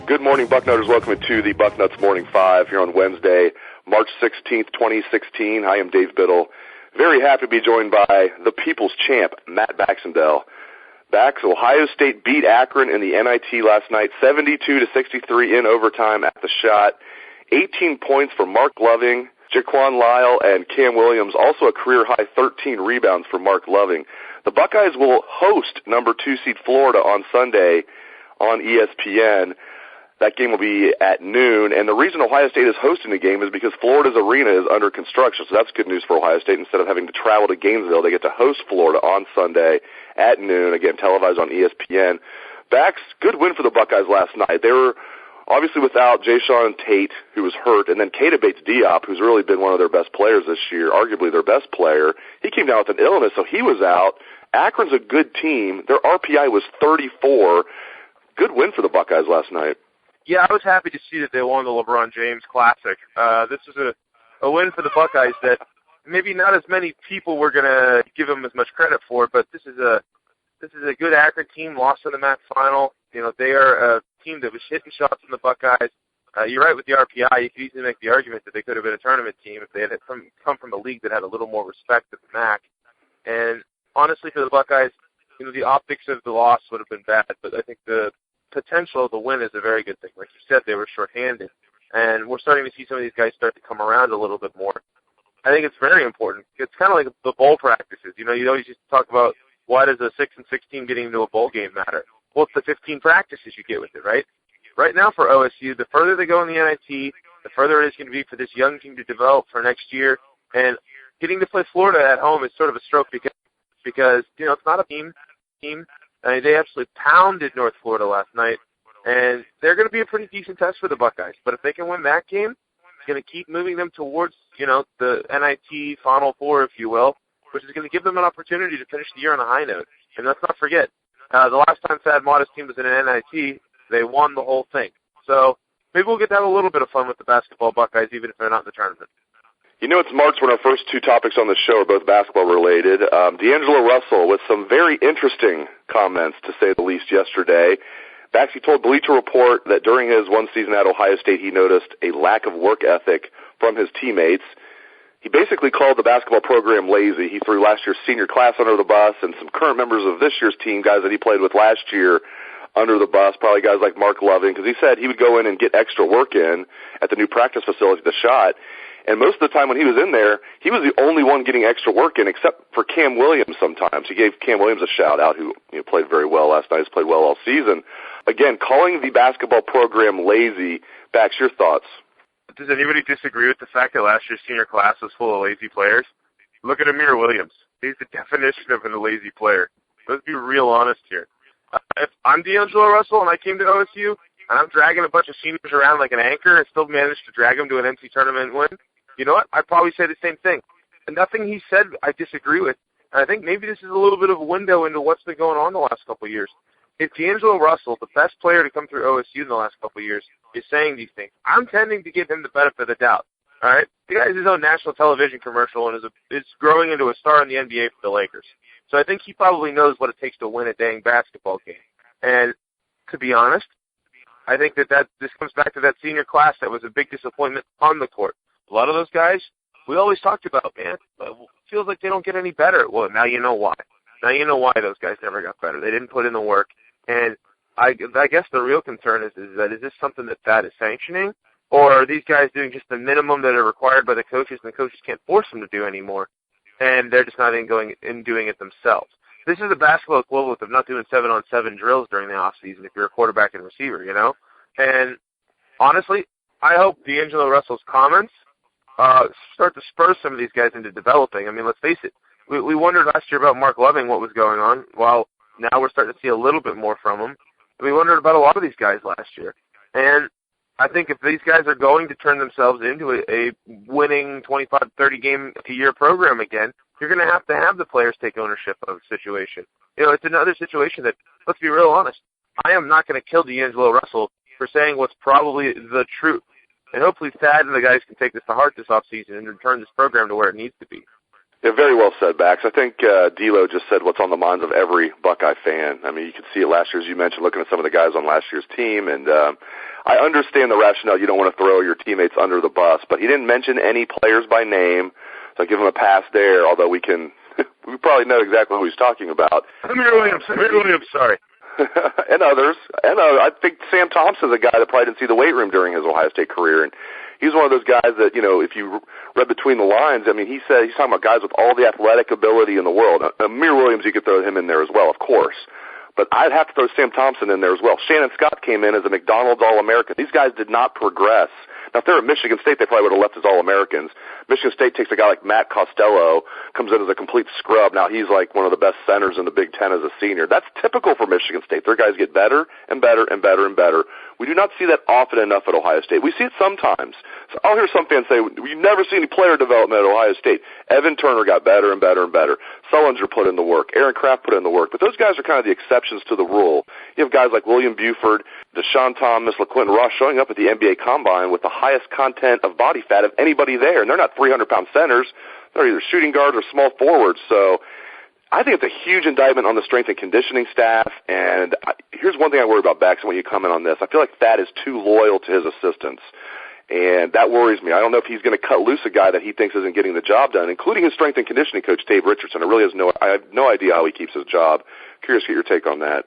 Good morning, Bucknutters. Welcome to the Bucknuts Morning 5 here on Wednesday, March 16th, 2016. I am Dave Biddle. Very happy to be joined by the people's champ, Matt Baxendell. Bax, Ohio State beat Akron in the NIT last night, 72-63 in overtime at the shot. 18 points for Mark Loving, Jaquan Lyle, and Cam Williams. Also a career-high 13 rebounds for Mark Loving. The Buckeyes will host number 2 seed Florida on Sunday on ESPN. That game will be at noon, and the reason Ohio State is hosting the game is because Florida's arena is under construction, so that's good news for Ohio State. Instead of having to travel to Gainesville, they get to host Florida on Sunday at noon, again, televised on ESPN. Bax, good win for the Buckeyes last night. They were obviously without Jayshawn Tate, who was hurt, and then Keita Bates-Diop, who's really been one of their best players this year, arguably their best player. He came down with an illness, so he was out. Akron's a good team. Their RPI was 34. Good win for the Buckeyes last night. Yeah, I was happy to see that they won the LeBron James Classic. This is a win for the Buckeyes that maybe not as many people were going to give them as much credit for, but this is a good Akron team, lost in the MAC final. You know, they are a team that was hitting shots in the Buckeyes. You're right with the RPI. You could easily make the argument that they could have been a tournament team if they had come from a league that had a little more respect at the MAC. And honestly, for the Buckeyes, you know, the optics of the loss would have been bad, but I think the potential of the win is a very good thing. Like you said, they were shorthanded, and we're starting to see some of these guys start to come around a little bit more. I think it's very important. It's kind of like the bowl practices. You know, you always used to talk about why does a 6 and 16 getting into a bowl game matter? Well, it's the 15 practices you get with it, right? Right now for OSU, the further they go in the NIT, the further it is going to be for this young team to develop for next year. And getting to play Florida at home is sort of a stroke because you know, it's not a team. I mean, they absolutely pounded North Florida last night, and they're going to be a pretty decent test for the Buckeyes. But if they can win that game, it's going to keep moving them towards, you know, the NIT Final Four, if you will, which is going to give them an opportunity to finish the year on a high note. And let's not forget, the last time Thad Matta's team was in an NIT, they won the whole thing. So maybe we'll get to have a little bit of fun with the basketball Buckeyes, even if they're not in the tournament. You know, it's March when our first two topics on the show are both basketball-related. DeAngelo Russell with some very interesting comments, to say the least, yesterday. Baxi told Bleacher Report that during his one season at Ohio State, he noticed a lack of work ethic from his teammates. He basically called the basketball program lazy. He threw last year's senior class under the bus and some current members of this year's team, guys that he played with last year, under the bus, probably guys like Mark Loving, because he said he would go in and get extra work in at the new practice facility, the Shot. And most of the time when he was in there, he was the only one getting extra work in, except for Cam Williams sometimes. He gave Cam Williams a shout-out, who played very well last night. He's played well all season. Again, calling the basketball program lazy. Bax, your thoughts? Does anybody disagree with the fact that last year's senior class was full of lazy players? Look at Amir Williams. He's the definition of a lazy player. Let's be real honest here. If I'm DeAngelo Russell and I came to OSU and I'm dragging a bunch of seniors around like an anchor and still managed to drag them to an NC tournament win, you know what? I'd probably say the same thing. And nothing he said I disagree with. And I think maybe this is a little bit of a window into what's been going on the last couple of years. If DeAngelo Russell, the best player to come through OSU in the last couple of years, is saying these things, I'm tending to give him the benefit of the doubt. All right? The guy has his own national television commercial and is growing into a star in the NBA for the Lakers. So I think he probably knows what it takes to win a dang basketball game. And to be honest, I think that this comes back to that senior class that was a big disappointment on the court. A lot of those guys, we always talked about, man, it feels like they don't get any better. Well, now you know why. Now you know why those guys never got better. They didn't put in the work. And I guess the real concern is this something that is sanctioning? Or are these guys doing just the minimum that are required by the coaches and the coaches can't force them to do anymore? And they're just not doing it themselves. This is a basketball equivalent of not doing 7-on-7 drills during the off-season if you're a quarterback and receiver, you know? And honestly, I hope DeAngelo Russell's comments start to spur some of these guys into developing. I mean, let's face it. We wondered last year about Mark Loving, what was going on. Well, now we're starting to see a little bit more from him. We wondered about a lot of these guys last year. And I think if these guys are going to turn themselves into a winning 25, 30 game a year program again, you're going to have the players take ownership of the situation. It's another situation that, let's be real honest, I am not going to kill DeAngelo Russell for saying what's probably the truth. And hopefully Thad and the guys can take this to heart this offseason and return this program to where it needs to be. Yeah, very well said, Bax. I think D'Lo just said what's on the minds of every Buckeye fan. I mean, you could see it last year, as you mentioned, looking at some of the guys on last year's team. And I understand the rationale. You don't want to throw your teammates under the bus. But he didn't mention any players by name, so I give him a pass there, although we probably know exactly who he's talking about. Amir Williams, sorry. And others. I think Sam Thompson's a guy that probably didn't see the weight room during his Ohio State career, and he's one of those guys that, if you read between the lines, I mean, he's talking about guys with all the athletic ability in the world. Amir Williams, you could throw him in there as well, of course. But I'd have to throw Sam Thompson in there as well. Shannon Scott came in as a McDonald's All-American. These guys did not progress. Now, if they're at Michigan State, they probably would have left as All-Americans. Michigan State takes a guy like Matt Costello, comes in as a complete scrub. Now he's like one of the best centers in the Big Ten as a senior. That's typical for Michigan State. Their guys get better and better and better and better. We do not see that often enough at Ohio State. We see it sometimes. So I'll hear some fans say, we never see any player development at Ohio State. Evan Turner got better and better and better. Sullinger put in the work. Aaron Kraft put in the work. But those guys are kind of the exceptions to the rule. You have guys like William Buford, Deshaun Thomas, LaQuinton Ross showing up at the NBA Combine with the highest content of body fat of anybody there. And they're not 300-pound centers. They're either shooting guards or small forwards. So I think it's a huge indictment on the strength and conditioning staff, and here's one thing I worry about, Bax, when you comment on this. I feel like Thad is too loyal to his assistants, and that worries me. I don't know if he's going to cut loose a guy that he thinks isn't getting the job done, including his strength and conditioning coach, Dave Richardson. I have no idea how he keeps his job. Curious to get your take on that.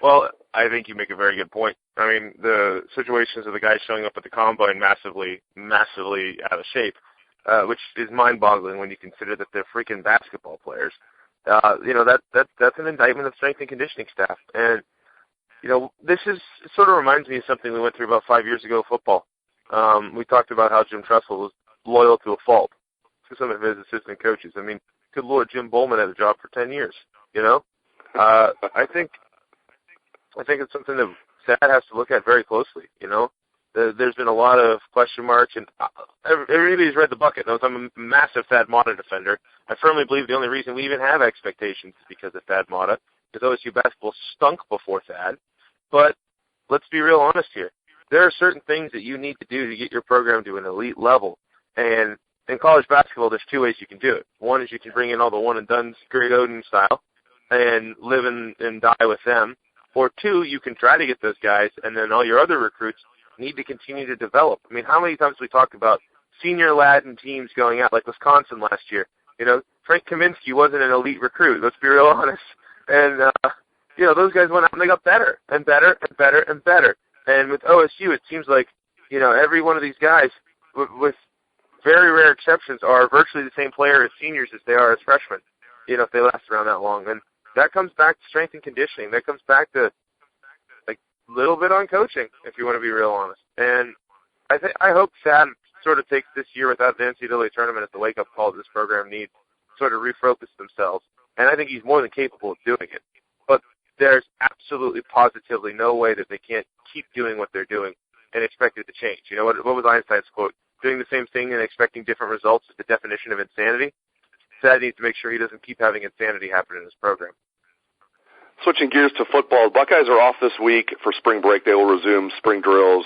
Well, I think you make a very good point. I mean, the situations of the guys showing up at the Combine massively out of shape, which is mind-boggling when you consider that they're freaking basketball players. That's an indictment of strength and conditioning staff. And, this sort of reminds me of something we went through about 5 years ago in football. We talked about how Jim Tressel was loyal to a fault to some of his assistant coaches. I mean, good Lord, Jim Bowman had a job for 10 years, I think it's something that SAD has to look at very closely, There's been a lot of question marks, and everybody who's read the bucket knows I'm a massive Thad Matta defender. I firmly believe the only reason we even have expectations is because of Thad Matta, because OSU basketball stunk before Thad. But let's be real honest here. There are certain things that you need to do to get your program to an elite level. And in college basketball, there's two ways you can do it. One is you can bring in all the one-and-dones, Greg Oden style, and live and die with them. Or two, you can try to get those guys, and then all your other recruits need to continue to develop. I mean, how many times we talked about senior Latin teams going out, like Wisconsin last year? Frank Kaminsky wasn't an elite recruit. Let's be real honest. And, those guys went out and they got better and better and better and better. And with OSU, it seems like, every one of these guys, with very rare exceptions, are virtually the same player as seniors as they are as freshmen, if they last around that long. And that comes back to strength and conditioning. That comes back to little bit on coaching, if you want to be real honest. And I hope Thad sort of takes this year without the NCAA tournament as the wake-up call that this program needs, sort of refocus themselves. And I think he's more than capable of doing it. But there's absolutely, positively no way that they can't keep doing what they're doing and expect it to change. What was Einstein's quote? Doing the same thing and expecting different results is the definition of insanity. Thad needs to make sure he doesn't keep having insanity happen in his program. Switching gears to football, Buckeyes are off this week for spring break. They will resume spring drills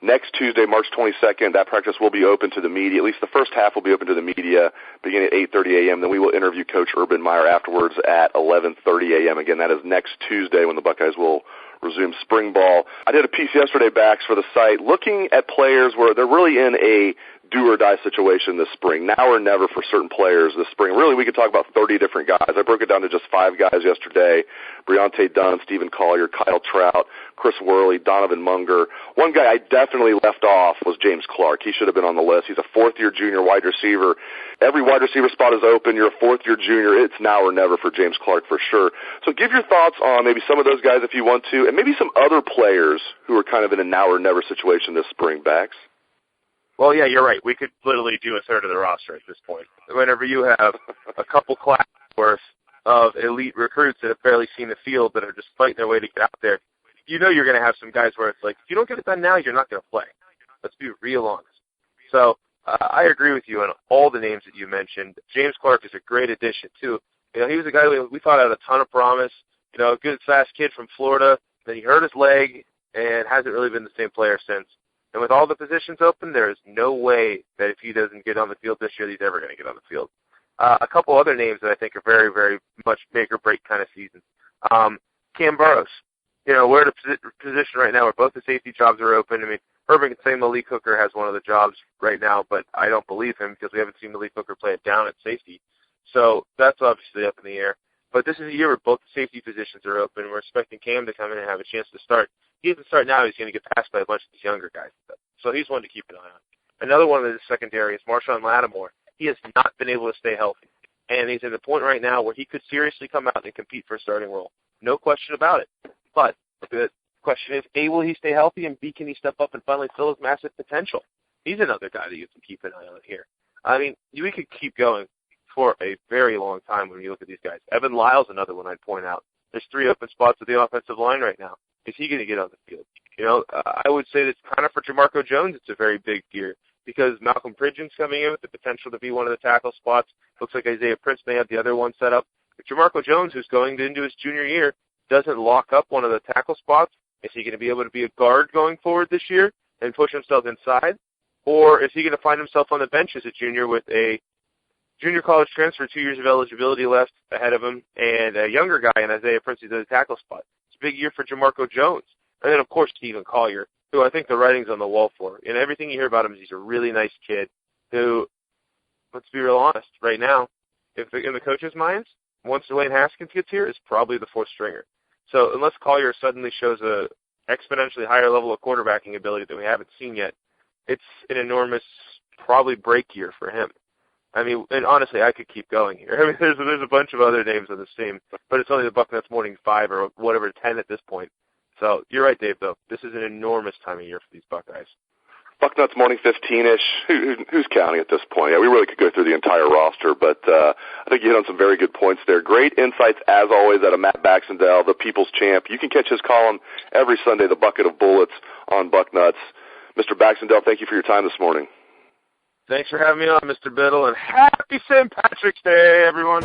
next Tuesday, March 22nd. That practice will be open to the media. At least the first half will be open to the media beginning at 8:30 a.m. Then we will interview Coach Urban Meyer afterwards at 11:30 a.m. Again, that is next Tuesday when the Buckeyes will resume spring ball. I did a piece yesterday, Bax, for the site, looking at players where they're really in a do-or-die situation this spring. Now or never for certain players this spring. Really, we could talk about 30 different guys. I broke it down to just 5 guys yesterday. Briante Dunn, Stephen Collier, Kyle Trout, Chris Worley, Donovan Munger. One guy I definitely left off was James Clark. He should have been on the list. He's a fourth-year junior wide receiver. Every wide receiver spot is open. You're a fourth-year junior. It's now or never for James Clark for sure. So give your thoughts on maybe some of those guys if you want to, and maybe some other players who are kind of in a now or never situation this spring, Bax. Well, yeah, you're right. We could literally do a third of the roster at this point. Whenever you have a couple classes worth of elite recruits that have barely seen the field that are just fighting their way to get out there, you know you're going to have some guys where it's like, if you don't get it done now, you're not going to play. Let's be real honest. So I agree with you on all the names that you mentioned. James Clark is a great addition, too. He was a guy we thought had a ton of promise, a good, fast kid from Florida. Then he hurt his leg and hasn't really been the same player since. And with all the positions open, there is no way that if he doesn't get on the field this year, he's ever going to get on the field. A couple other names that I think are very, very much make or break kind of seasons. Cam Burrows. We're at a position right now where both the safety jobs are open. I mean, Urban can say Malik Hooker has one of the jobs right now, but I don't believe him because we haven't seen Malik Hooker play it down at safety. So that's obviously up in the air. But this is a year where both the safety positions are open. We're expecting Cam to come in and have a chance to start. He doesn't start now. He's going to get passed by a bunch of these younger guys. So he's one to keep an eye on. Another one in the secondary is Marshawn Lattimore. He has not been able to stay healthy. And he's at the point right now where he could seriously come out and compete for a starting role. No question about it. But the question is, A, will he stay healthy? And B, can he step up and finally fill his massive potential? He's another guy that you can keep an eye on here. I mean, we could keep going for a very long time when you look at these guys. Evan Lyle's another one I'd point out. There's 3 open spots at the offensive line right now. Is he going to get on the field? I would say that kind of for Jamarco Jones, it's a very big year because Malcolm Pridgeon's coming in with the potential to be one of the tackle spots. Looks like Isaiah Prince may have the other one set up. But Jamarco Jones, who's going into his junior year, doesn't lock up one of the tackle spots. Is he going to be able to be a guard going forward this year and push himself inside? Or is he going to find himself on the bench as a junior with a junior college transfer, 2 years of eligibility left ahead of him, and a younger guy in Isaiah Prince who's at the tackle spot? It's a big year for Jamarco Jones. And then, of course, Stephen Collier, who I think the writing's on the wall for. And everything you hear about him is he's a really nice kid who, let's be real honest, right now, in the coaches' minds, once Dwayne Haskins gets here, is probably the 4th stringer. So unless Collier suddenly shows a exponentially higher level of quarterbacking ability that we haven't seen yet, it's an enormous, probably break year for him. I mean, and honestly, I could keep going here. I mean, there's a bunch of other names on this team, but it's only the Bucknuts Morning 5 or whatever, 10 at this point. So you're right, Dave, though. This is an enormous time of year for these Buckeyes. Bucknuts Morning 15-ish. Who's counting at this point? Yeah, we really could go through the entire roster, but I think you hit on some very good points there. Great insights, as always, out of Matt Baxendell, the People's Champ. You can catch his column every Sunday, The Bucket of Bullets, on Bucknuts. Mr. Baxendell, thank you for your time this morning. Thanks for having me on, Mr. Biddle, and happy St. Patrick's Day, everyone.